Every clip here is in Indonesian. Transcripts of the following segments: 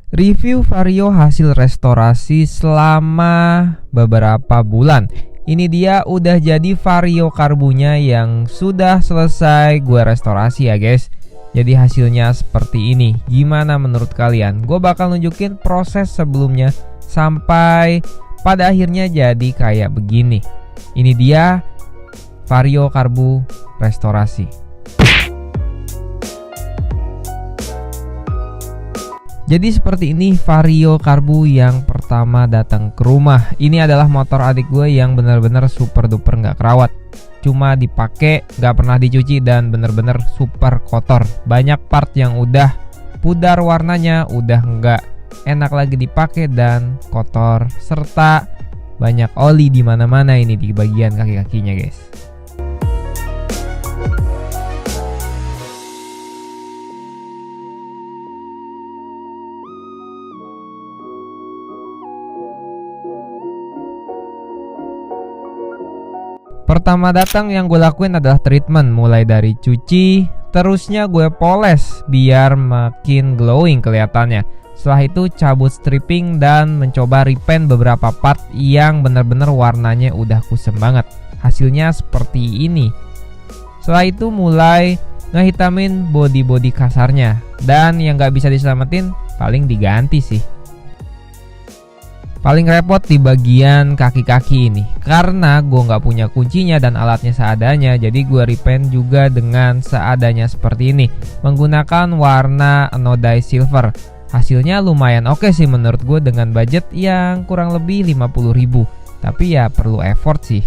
Review Vario hasil restorasi selama beberapa bulan. Ini dia udah jadi Vario karbunya yang sudah selesai gue restorasi ya guys. Jadi hasilnya seperti ini. Gimana menurut kalian? Gue bakal nunjukin proses sebelumnya sampai pada akhirnya jadi kayak begini. Ini dia Vario karbu restorasi. Jadi seperti ini Vario karbu yang pertama datang ke rumah. Ini adalah motor adik gue yang benar-benar super duper nggak kerawat. Cuma dipakai, nggak pernah dicuci dan benar-benar super kotor. Banyak part yang udah pudar warnanya, udah nggak enak lagi dipakai dan kotor, serta banyak oli di mana-mana ini di bagian kaki-kakinya guys. Pertama datang yang gue lakuin adalah treatment, mulai dari cuci, terusnya gue poles biar makin glowing kelihatannya. Setelah itu cabut stripping dan mencoba repaint beberapa part yang bener-bener warnanya udah kusem banget. Hasilnya seperti ini. Setelah itu mulai ngehitamin body-body kasarnya, dan yang gak bisa diselamatin paling diganti sih. Paling repot di bagian kaki-kaki ini, karena gue nggak punya kuncinya dan alatnya seadanya. Jadi gue repaint juga dengan seadanya seperti ini, menggunakan warna anodized silver. Hasilnya lumayan oke sih menurut gue dengan budget yang kurang lebih 50.000. Tapi ya perlu effort sih.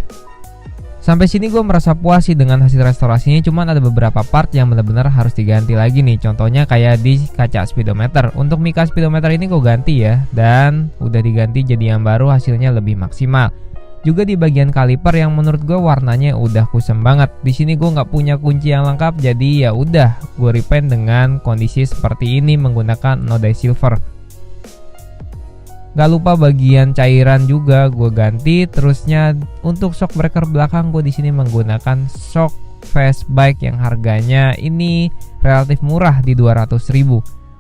Sampai sini gue merasa puas sih dengan hasil restorasinya. Cuman ada beberapa part yang benar-benar harus diganti lagi nih. Contohnya kayak di kaca speedometer. Untuk mika speedometer ini gue ganti ya, dan udah diganti jadi yang baru, hasilnya lebih maksimal. Juga di bagian kaliper yang menurut gue warnanya udah kusem banget. Di sini gue nggak punya kunci yang lengkap, jadi ya udah gue repaint dengan kondisi seperti ini menggunakan anodized silver. Gak lupa bagian cairan juga gue ganti. Terusnya untuk shock breaker belakang gue di sini menggunakan shock fastback yang harganya ini relatif murah di 200.000.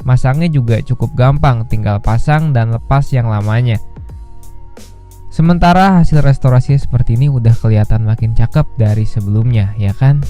Masangnya juga cukup gampang, tinggal pasang dan lepas yang lamanya. Sementara hasil restorasi seperti ini udah kelihatan makin cakep dari sebelumnya, ya kan?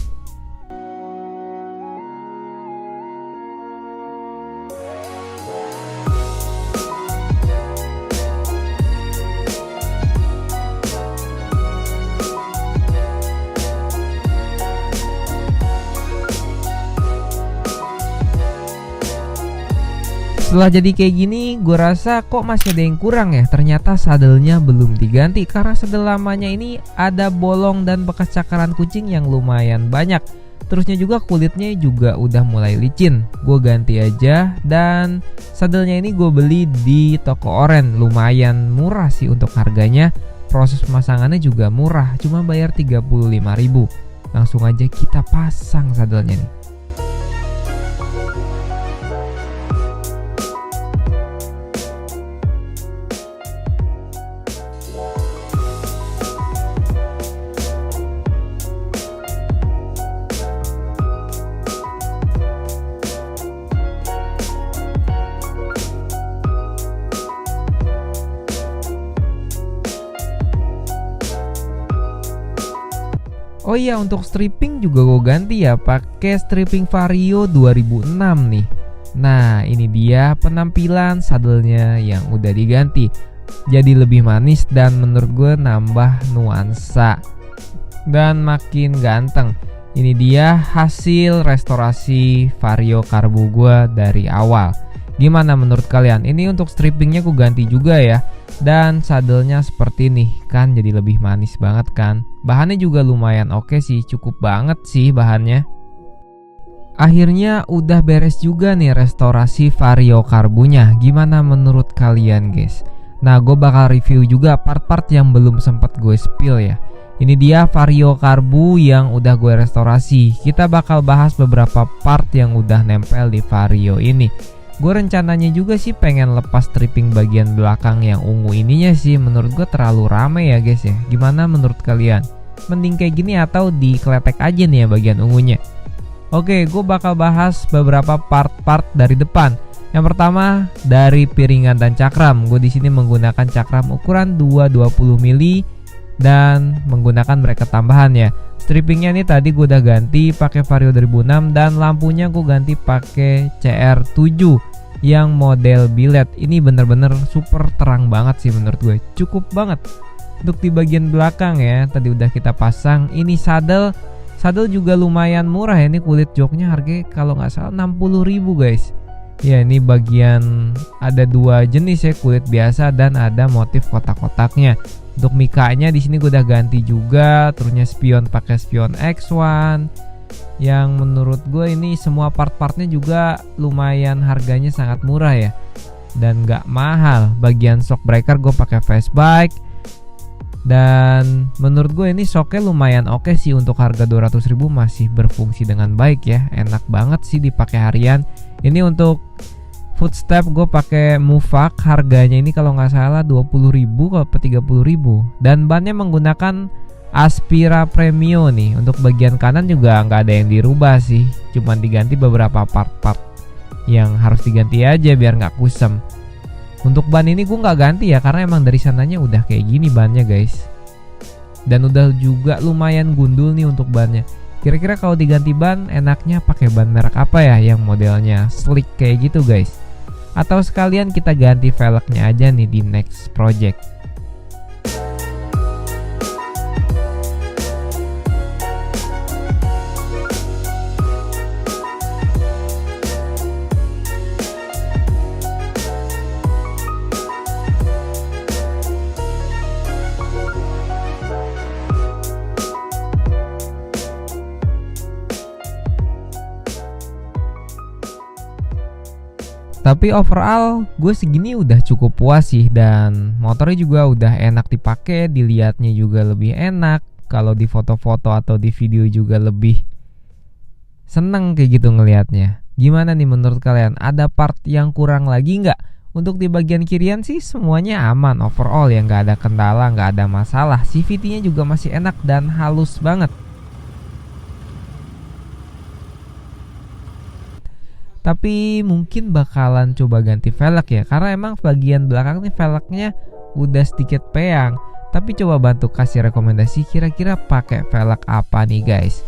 Setelah jadi kayak gini, gue rasa kok masih ada yang kurang ya. Ternyata sadelnya belum diganti, karena sadel lamanya ini ada bolong dan bekas cakaran kucing yang lumayan banyak. Terusnya juga kulitnya juga udah mulai licin. Gue ganti aja, dan sadelnya ini gue beli di toko oren. Lumayan murah sih untuk harganya. Proses pemasangannya juga murah, cuma bayar 35.000. Langsung aja kita pasang sadelnya nih. Oh iya, untuk stripping juga gue ganti ya, pakai stripping Vario 2006 nih. Nah, ini dia penampilan sadelnya yang udah diganti. Jadi lebih manis dan menurut gue nambah nuansa dan makin ganteng. Ini dia hasil restorasi Vario karbu gue dari awal. Gimana menurut kalian? Ini untuk strippingnya gue ganti juga ya. Dan sadelnya seperti ini kan, jadi lebih manis banget kan. Bahannya juga lumayan oke sih, cukup banget sih bahannya. Akhirnya udah beres juga nih restorasi Vario karbunya. Gimana menurut kalian guys? Nah, gue bakal review juga part-part yang belum sempat gue spill ya. Ini dia Vario karbu yang udah gue restorasi. Kita bakal bahas beberapa part yang udah nempel di Vario ini. Gue rencananya juga sih pengen lepas stripping bagian belakang yang ungu ininya sih. Menurut gue terlalu rame ya guys ya. Gimana menurut kalian? Mending kayak gini atau dikletek aja nih ya bagian ungunya? Oke, gue bakal bahas beberapa part-part dari depan. Yang pertama dari piringan dan cakram. Gue di sini menggunakan cakram ukuran 220 mili dan menggunakan bracket tambahan ya. Strippingnya nih tadi gue udah ganti pakai Vario 2006 dan lampunya gue ganti pakai CR7 yang model billet. Ini bener-bener super terang banget sih menurut gue. Cukup banget. Untuk di bagian belakang ya, tadi udah kita pasang. Ini saddle juga lumayan murah ya. Ini kulit joknya harganya kalau nggak salah 60.000 guys. Ya ini bagian ada dua jenis ya, kulit biasa dan ada motif kotak-kotaknya. Untuk mikanya di sini gue udah ganti juga. Terusnya spion pakai spion X1. Yang menurut gue ini semua part-partnya juga lumayan harganya sangat murah ya. Dan nggak mahal. Bagian shock breaker gue pakai Fastbike. Dan menurut gue ini shocknya lumayan oke sih. Untuk harga 200.000 masih berfungsi dengan baik ya. Enak banget sih dipakai harian. Ini untuk footstep gue pakai Muvak. Harganya ini kalau nggak salah 20.000 atau 30.000. Dan bannya menggunakan Aspira Premio nih. Untuk bagian kanan juga nggak ada yang dirubah sih. Cuman diganti beberapa part-part yang harus diganti aja biar nggak kusem. Untuk ban ini gue nggak ganti ya, karena emang dari sananya udah kayak gini bannya guys. Dan udah juga lumayan gundul nih untuk bannya. Kira-kira kalau diganti ban enaknya pakai ban merek apa ya yang modelnya slick kayak gitu guys? Atau sekalian kita ganti velgnya aja nih di next project. Tapi overall gue segini udah cukup puas sih. Dan motornya juga udah enak dipakai, dilihatnya juga lebih enak. Kalau di foto-foto atau di video juga lebih seneng kayak gitu ngelihatnya. Gimana nih menurut kalian? Ada part yang kurang lagi nggak? Untuk di bagian kirian sih semuanya aman overall ya, nggak ada kendala, nggak ada masalah. CVT-nya juga masih enak dan halus banget. Tapi mungkin bakalan coba ganti velg ya, karena emang bagian belakang nih velgnya udah sedikit peyang. Tapi coba bantu kasih rekomendasi kira-kira pakai velg apa nih guys.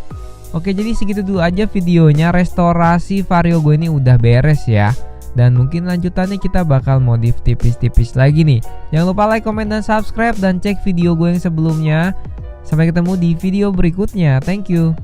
Oke, jadi segitu dulu aja videonya. Restorasi Vario gue ini udah beres ya. Dan mungkin lanjutannya kita bakal modif tipis-tipis lagi nih. Jangan lupa like, comment, dan subscribe. Dan cek video gue yang sebelumnya. Sampai ketemu di video berikutnya. Thank you.